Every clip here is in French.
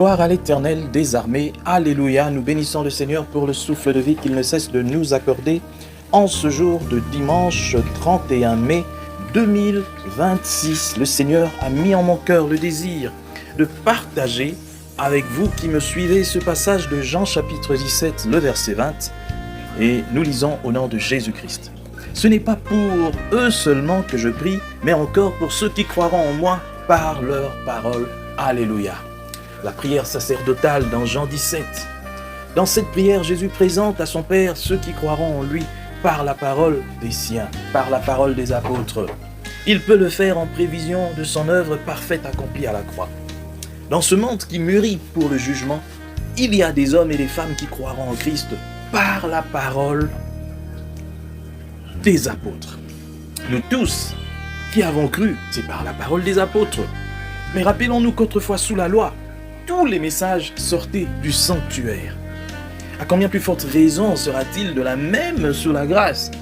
Gloire à l'Éternel des armées, alléluia, nous bénissons le Seigneur pour le souffle de vie qu'il ne cesse de nous accorder en ce jour de dimanche 31 mai 2026. Le Seigneur a mis en mon cœur le désir de partager avec vous qui me suivez ce passage de Jean chapitre 17, le verset 20, et nous lisons au nom de Jésus-Christ. Ce n'est pas pour eux seulement que je prie, mais encore pour ceux qui croiront en moi par leur parole. Alléluia. La prière sacerdotale dans Jean 17. Dans cette prière, Jésus présente à son Père ceux qui croiront en lui par la parole des siens, par la parole des apôtres. Il peut le faire en prévision de son œuvre parfaite accomplie à la croix. Dans ce monde qui mûrit pour le jugement, il y a des hommes et des femmes qui croiront en Christ par la parole des apôtres. Nous tous qui avons cru, c'est par la parole des apôtres. Mais rappelons-nous qu'autrefois sous la loi, tous les messages sortaient du sanctuaire. À combien plus forte raison sera-t-il de la même sous la grâce?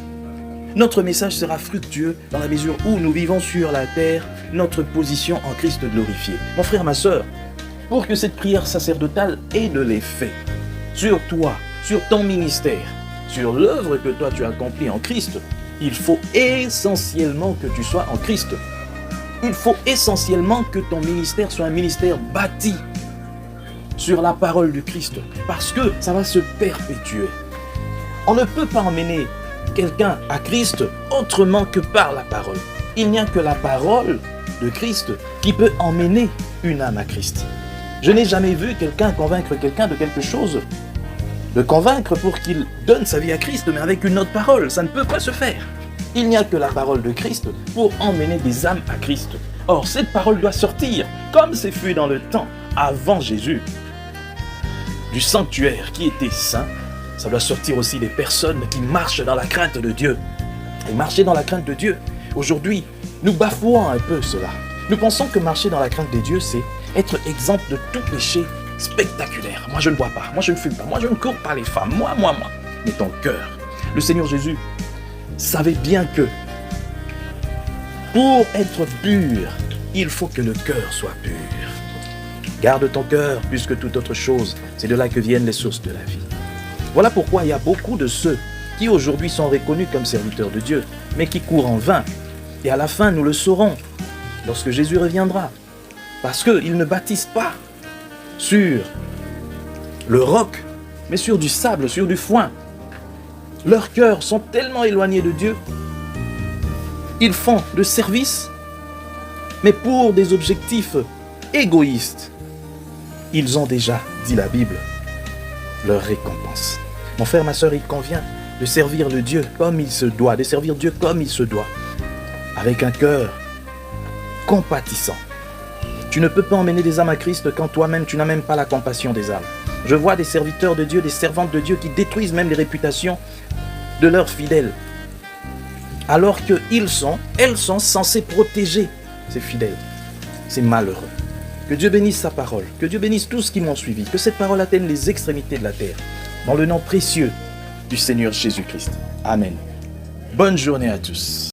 Notre message sera fructueux dans la mesure où nous vivons sur la terre notre position en Christ glorifié. Mon frère, ma sœur, pour que cette prière sacerdotale ait de l'effet sur toi, sur ton ministère, sur l'œuvre que toi tu as accomplie en Christ, il faut essentiellement que tu sois en Christ. Il faut essentiellement que ton ministère soit un ministère bâti sur la parole du Christ, parce que ça va se perpétuer. On ne peut pas emmener quelqu'un à Christ autrement que par la parole. Il n'y a que la parole de Christ qui peut emmener une âme à Christ. Je n'ai jamais vu quelqu'un convaincre quelqu'un de quelque chose, le convaincre pour qu'il donne sa vie à Christ, mais avec une autre parole. Ça ne peut pas se faire. Il n'y a que la parole de Christ pour emmener des âmes à Christ. Or, cette parole doit sortir, comme c'est fut dans le temps avant Jésus, du sanctuaire qui était saint. Ça doit sortir aussi des personnes qui marchent dans la crainte de Dieu. Et marcher dans la crainte de Dieu, aujourd'hui, nous bafouons un peu cela. Nous pensons que marcher dans la crainte de Dieu, c'est être exempt de tout péché spectaculaire. Moi, je ne bois pas, moi, je ne fume pas, moi, je ne cours pas les femmes, moi. Mais ton cœur, le Seigneur Jésus savait bien que pour être pur, il faut que le cœur soit pur. Garde ton cœur plus que toute autre chose. C'est de là que viennent les sources de la vie. Voilà pourquoi il y a beaucoup de ceux qui aujourd'hui sont reconnus comme serviteurs de Dieu, mais qui courent en vain. Et à la fin, nous le saurons lorsque Jésus reviendra. Parce qu'ils ne bâtissent pas sur le roc, mais sur du sable, sur du foin. Leurs cœurs sont tellement éloignés de Dieu. Ils font de service, mais pour des objectifs égoïstes. Ils ont déjà, dit la Bible, leur récompense. Mon frère, ma sœur, il convient de servir le Dieu comme il se doit, de servir Dieu comme il se doit, avec un cœur compatissant. Tu ne peux pas emmener des âmes à Christ quand toi-même tu n'as même pas la compassion des âmes. Je vois des serviteurs de Dieu, des servantes de Dieu qui détruisent même les réputations de leurs fidèles, alors elles sont censées protéger ces fidèles. C'est malheureux. Que Dieu bénisse sa parole, que Dieu bénisse tous qui m'ont suivi, que cette parole atteigne les extrémités de la terre, dans le nom précieux du Seigneur Jésus-Christ. Amen. Bonne journée à tous.